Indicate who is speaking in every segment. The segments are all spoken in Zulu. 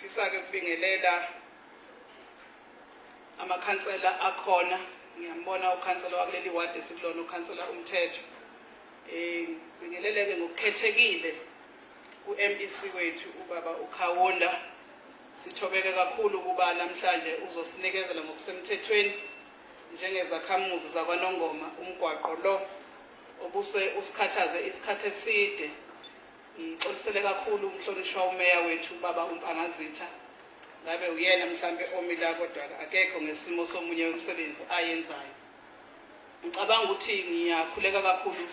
Speaker 1: ngiyafisa ke ukubingelela amakhansela akhona. Ngiyambona ukhansela wakuleli ward esikulona ukhansela umthetho. Bingeleleke ngokukhethekile ku-MEC wethu ubaba uKhawonda. Sithobeke kakhulu kuba namhlanje uzosinikezela ngokusemthethweni njengezakhamuzi zakwaNongoma umgwaqo lo obuse usikhathaze isikhathi eside. Ngixolisele kakhulu umhlonishwa umeya wethu baba uMpangazitha. Ngabe uyena mhlambe omila kodwa akekho ngesimo somunye umsebenzi ayenzayo. Ngicabanga ukuthi ngiyakhuleka kakhulu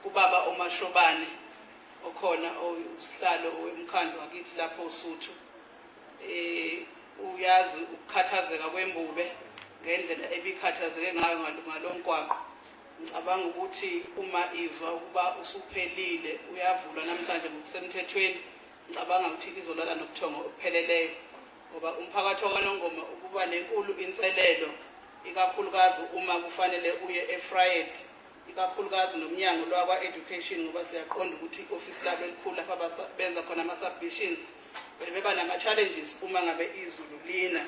Speaker 1: kubaba uMashobane okhona usihlalo wemkhandlu wakithi lapho uSuthu. Uyazi ukukhathazeka kwembube ngendlela ebikhathazeke ngayo ngalomgwaqo. Ngicabanga ukuthi uma izwa ukuba usuphelile uyavulwa namhlanje ngokusemthethweni. Ngicabanga ukuthi izolala nobuthongo obupheleleyo ngoba umphakathi wakwaNongoma ukuba nenkulu inselelo ikakhulukazi uma kufanele uye eFried, ikakhulukazi nomnyango lwakwa education ngoba siyaqonda ukuthi office labo elikhulu lapha benza khona ama submissions beba nama challenges uma ngabe izulu lina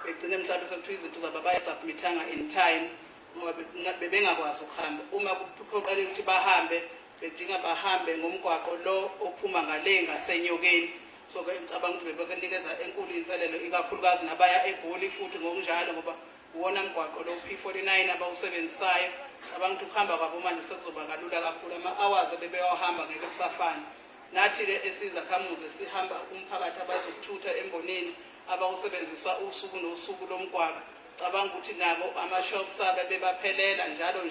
Speaker 1: begcine mhlawumbe sekuthiwa izinto zabo bayisubmitanga in time ngoba bebengakwazi ukuhamba. Uma kuphoqeleka ukuthi bahambe bedinga bahambe ngomgwaqo lo ophuma ngale ngasenyokeni. So ke ngicabanga ukuthi bebekenikeza enkulu inselelo ikakhulukazi nabaya eGoli futhi ngokunjalo ngoba uwona mgwaqo lo P49 abawusebenzisayo. Ngicabanga ukuthi ukuhamba kwabo manje sekuzoba kalula kakhulu, ama-hours bebewahamba ngeke kusafana. Nathi ke esizakhamuzi sihamba umphakathi abazokuthutha emboneni abawusebenzisa usuku nosuku lomgwaqo. Ngicabanga ukuthi nabo ama-shops abe bebaphelela njalo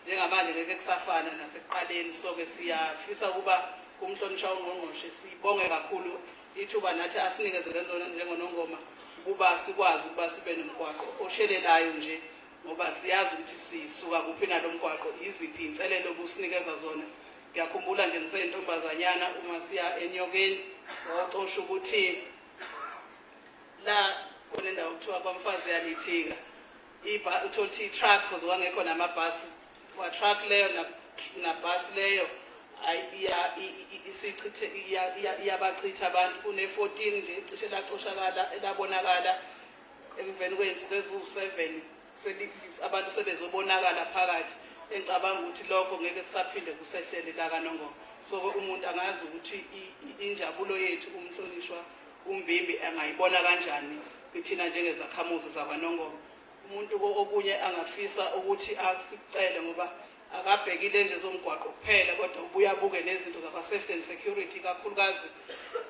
Speaker 1: njengamanje ngeke kusafana nasekuqaleni. So ke siyafisa ukuba kumhlonishwa uNgqongqoshe sibonge kakhulu ithuba nathi asinikezele lona njengoNongoma ukuba sikwazi ukuba sibe nomgwaqo oshelelayo nje ngoba siyazi ukuthi sisuka kuphi nalomgwaqo iziphi inselelo obusinikeza zona. Ngiyakhumbula nje ngisentombazanyana uma siya enyokeni wacosha ukuthi la kunendawo kuthiwa kwamfazi yalithika uthola ukuthi i-truck because wangekho namabhasi wa-truck leyo nabhasi leyo iyabachitha abantu. Kune-14 nje cishe lacoshakala elabonakala emveni kwey'nsuku eziwu-7 abantu sebezobonakala phakathi. Engicabanga ukuthi lokho ngeke sisaphinde kusehlele la kaNongoma. So umuntu angazi ukuthi injabulo yethu umhlonishwa uMbimbi angayibona kanjani kuthina njengezakhamuzi zakwaNongoma. Umuntu okunye angafisa ukuthi asicele ngoba akabhekile nje zomgwaqo kuphela kodwa ubuya buke nezinto zakwa-safety and security kakhulukazi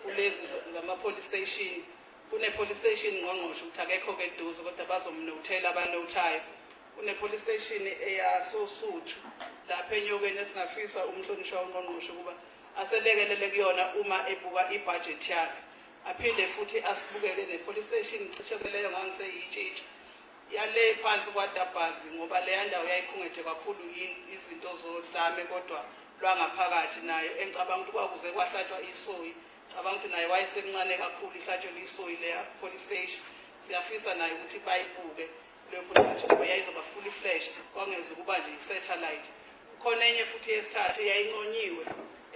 Speaker 1: kulezi zama-police station. Kune-police station ngqongqoshe ukuthi akekho-ke eduze kodwa bazomnothela abanothayo. Kune-police station eyasoSuthu lapha enyokeni esingafisa umhlonishwa uNgqongqoshe ukuba aselekelele kuyona uma ebuka ibudget yakhe. Aphinde futhi asibukele ne-police station cishe-leyo ngangiseyitshitsha yale phansi kwaDabhazi ngoba leya ndawo yayikhungethwe kakhulu izinto zodlame kodwa lwangaphakathi nayo engicabanga ukuthi kwakuze kwahlatshwa isoyi. Ngicabanga ukuthi nayo wayesemncane kakhulu ihlatshwe isoyi leya police station. Siyafisa nayo ukuthi bayibuke leyo police station ngoba yayizoba fully fledged kwangeze kuba nje i-satellite. Khona enye futhi yesithathu yayinconywe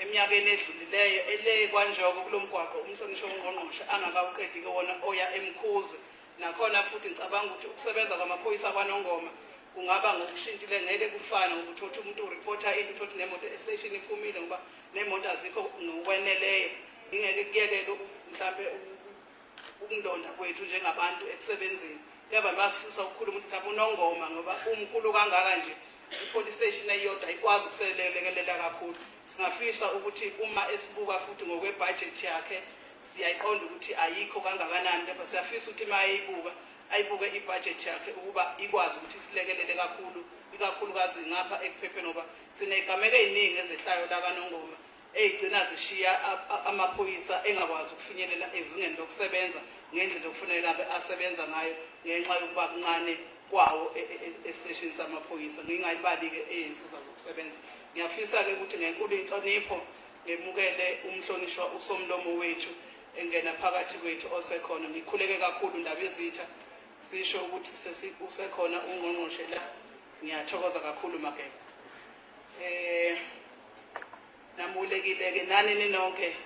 Speaker 1: eminyakeni edlulileyo ele kwanjoko kulomgwaqo umhlonishwa uNgqongqoshe angakawuqedi ke wona oya eMkhuze. Nakhona futhi ngicabanga ukuthi ukusebenza kwamaphoyisa kwaNongoma kungaba ngokushintshile ngeke kufane ngokuthi uthi umuntu ureporter into uthi nemoto estation iphumile ngoba nemoto azikho ngokweneleyo. Ingeke kuyeke mhlambe ukundonda kwethu njengabantu ekusebenzeni. Kuyaba masifisa ukukhuluma ukuthi mhlawumbe uNongoma ngoba umkhulu kangaka nje i-police station eyodwa ikwazi ukuselekelela kakhulu. Singafisa ukuthi uma esibuka futhi ngokwebudget yakhe siyayiqonda ukuthi ayikho kangakanani kodwa siyafisa ukuthi ayibuke ibudget yakhe ukuba ikwazi ukuthi silekelele kakhulu ikakhulukazi ngapha ekuphepheni ngoba sinezigameko eziningi ezehlayo la kaNongoma ezigcina zishiya amaphoyisa engakwazi ukufinyelela ezingeni lokusebenza ngendlela okufanele ngabe asebenza ngayo ngenxa yokuba kuncane kwawo estation samaphoyisa. Ngingayibali-ke ey'nsiza zokusebenza. Ngiyafisa-ke ukuthi ngenkulu inhlonipho ngemukele umhlonishwa uSomlomo wethu engena phakathi kwethu osekhona. Ngikhuleke kakhulu ndaba ezitha sisho ukuthi usekhona uNgqongqoshe la. Ngiyathokoza kakhulu Mageba. Namulekile-ke nani ninonke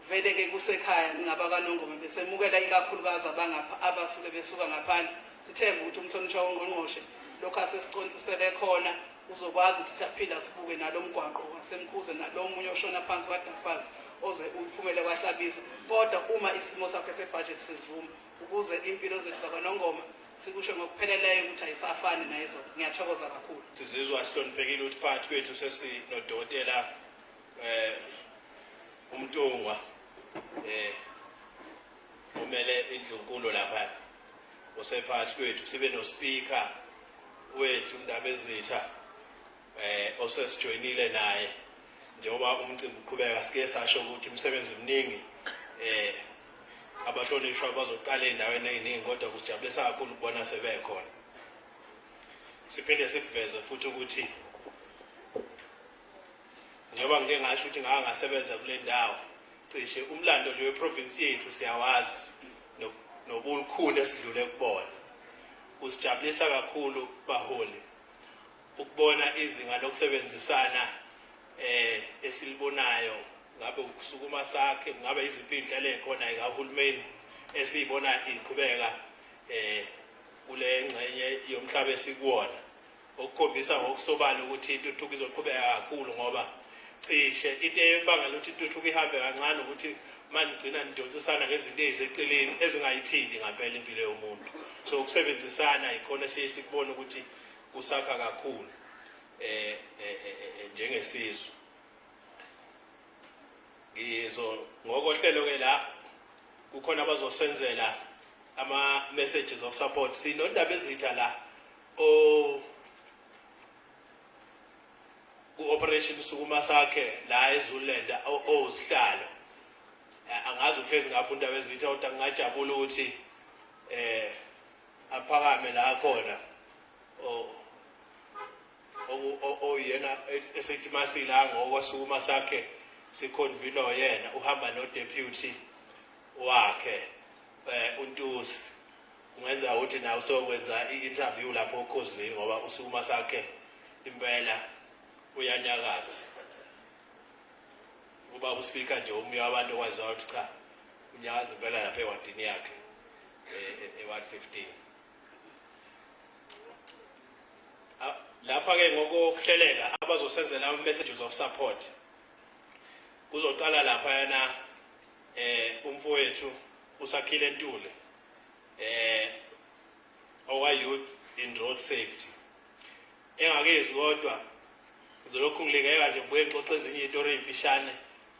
Speaker 1: vele ke kusekhaya ngingaba kaNongoma besemukela ikakhulukazi abangapha abasuke besuka ngaphandle sithemba ukuthi umhlonishwa wongqongqoshe lokho asesicontisele khona uzokwazi ukuthi aphila sibuke nalomgwaqo wasemkhuze nalomunye oshona phansi kwaDafazi oze uphumele kwahlabisa kodwa uma isimo sakhe sebudget sesivuma ukuze impilo zethu zakwaNongoma sikusho ngokupheleleyo ukuthi ayisafani nayizo ngiyathokoza kakhulu
Speaker 2: sizizwa sihloniphekile ukuthi phakathi kwethu sesinodokotela umntungwa umele indlunkulu lapha osephakathi kwethu sibe no speaker wethu Ndaba Ezitha osesijoyinile naye njengoba umcimbi uqhubeka sike sasho ukuthi umsebenzi mningi abahlonishwa bazoqala endaweni eziningi kodwa kusijabulisa kakhulu ukubona sebekhona siphinde sikuveze futhi ukuthi njengoba ngike ngasho ukuthi ngasebenza kule ndawo cishe umlando nje weprovince yethu siyawazi nobulukhulu esidlule kubona kusijabulisa kakhulu baholi ukubona izinga lokusebenzisana esilibonayo ngabe ukusukuma sakhe ngabe iziphi indlela ekhona ikahulumeni esiyibona iqhubeka kule ngxenye yomhlaba esikuwona okukhombisa ngokusobala ukuthi intuthuko izoqhubeka kakhulu ngoba cishe into ebangela ukuthi intuthuko ihambe kancane ukuthi manigcina nidonsisana ngezinto eziseceleni ezingayithindi ngempela impilo yomuntu so ukusebenzisana ikhona sikubona ukuthi kusakha kakhulu njengesizwe ngizo ngokohlelo ke la kukhona abazosenzela ama messages of support sinondaba ezitha la ku-operation sukuma sakhe la eZululand osihlalo angazi uphezi ngapha undaba ezitha kodwa ngingajabula ukuthi aphakame la khona oyena esithi masila ngokwasukuma sakhe siconvino yena uhamba no deputy wakhe uNtusi ungenza ukuthi nawe sokwenza i-interview lapho ekhosini ngoba usukuma sakhe impela uyanyakaza uba uspeaker nje umnye wabantu okwaziwa ukuthi cha unyakaza impela lapha ewadini yakhe eward 15 lapha ke ngokuhlelela abazosenzela ama messages of support kuzoqala lapha yana umfowethu usakhile Ntule owa youth in road safety engakezi kodwa ngizolokhu ngilingeka nje ngibuye ngixoxe ezinye izitori ezifishane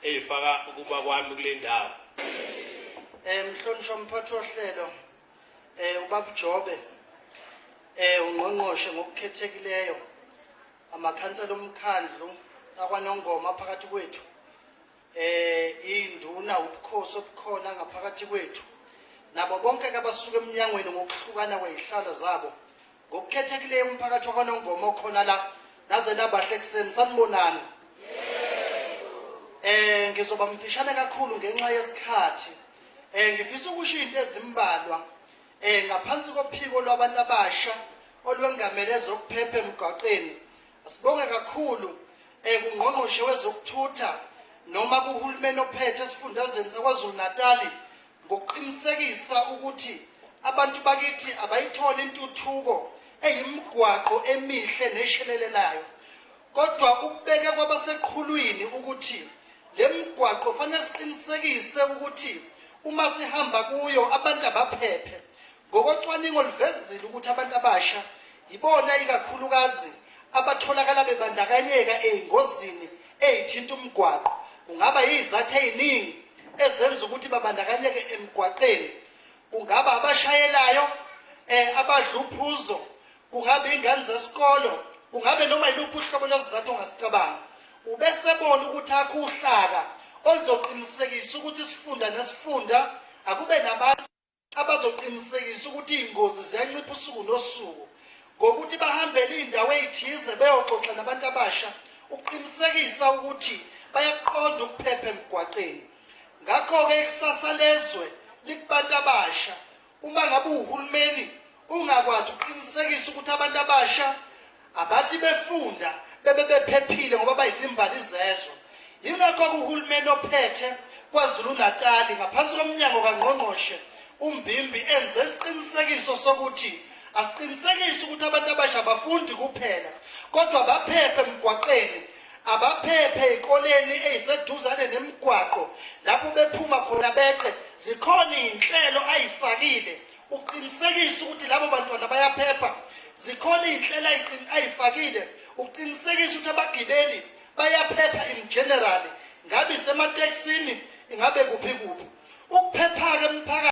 Speaker 2: ezifaka ukuba kwami kule ndawo
Speaker 3: mhlonishwa mphathi wohlelo ubaba Jobe ungqongqoshe ngokukhethekileyo amakhansela omkhandlu akwaNongoma phakathi kwethu induna ubukhosi obukhona ngaphakathi kwethu nabo bonke abasuka eminyangweni ngokuhlukana kwezihlalo zabo ngokukhethekileyo umphakathi wakwaNongoma okhona la naze nabahle ekseni sanibonana ngizoba mfishane kakhulu ngenxa yesikhathi ngifisa ukusho into ezimbalwa ngaphansi kophiko lwabantu abasha olwengamele ezokuphepha emgwaqeni asibonge kakhulu kungqongqoshe wezokuthutha noma kuhulumeni ophethe esifundazweni saKwaZulu-Natal ngokuqinisekisa ukuthi abantu bakithi abayithola intuthuko eyimgwaqo emihle neshelelelayo kodwa ukubeka kwabaseqhulwini ukuthi le mgwaqo fanele siqinisekise ukuthi uma sihamba kuyo abantu abaphephe ngokocwaningo livezile ukuthi abantu abasha ibona ikakhulukazi abatholakala bebandakanyeka ezingozini ezithinta umgwaqo kungaba izathu eziningi ezenza ukuthi babandakanyeke emgwaqeni kungaba abashayelayo abadla uphuzo kungaba ingane zesikolo kungabe noma yiluphi uhlobo lwesizathu ongasicabanga ubesebona ukuthi akho uhlaka oluzoqinisekisa ukuthi isifunda nesifunda akube nabantu abazoqinisekisa ukuthi izingozi ziyancipha usuku nosuku ngokuthi bahambele indawo ezithize beyoxoxa nabantu abasha ukuqinisekisa ukuthi bayaqonda ukuphepha emgwaqeni ngakho ke ikusasa lezwe likubantu abasha uma ngabe uhulumeni ungakwazi ukuqinisekisa ukuthi abantu abasha abathi befunda bebe bephephile ngoba bayizimbali zezwe yingakho uhulumeni ophethe KwaZulu Natal ngaphansi komnyango kaNgqongqoshe uMbimbi enze isiqinisekiso sokuthi asiqinisekise ukuthi abantu abasha bafundi kuphela kodwa baphephe emgwaqeni abaphephe ezikoleni eziseduzane nemigwaqo lapho bephuma khona beqe zikhona inhlelo ayifakile uqinisekisa ukuthi labo bantwana bayaphepha zikhona inhlelo ayifakile uqinisekisa ukuthi abagibeli bayaphepha in general ngabe semateksini ingabe kuphi ukuphepha ke emphakathini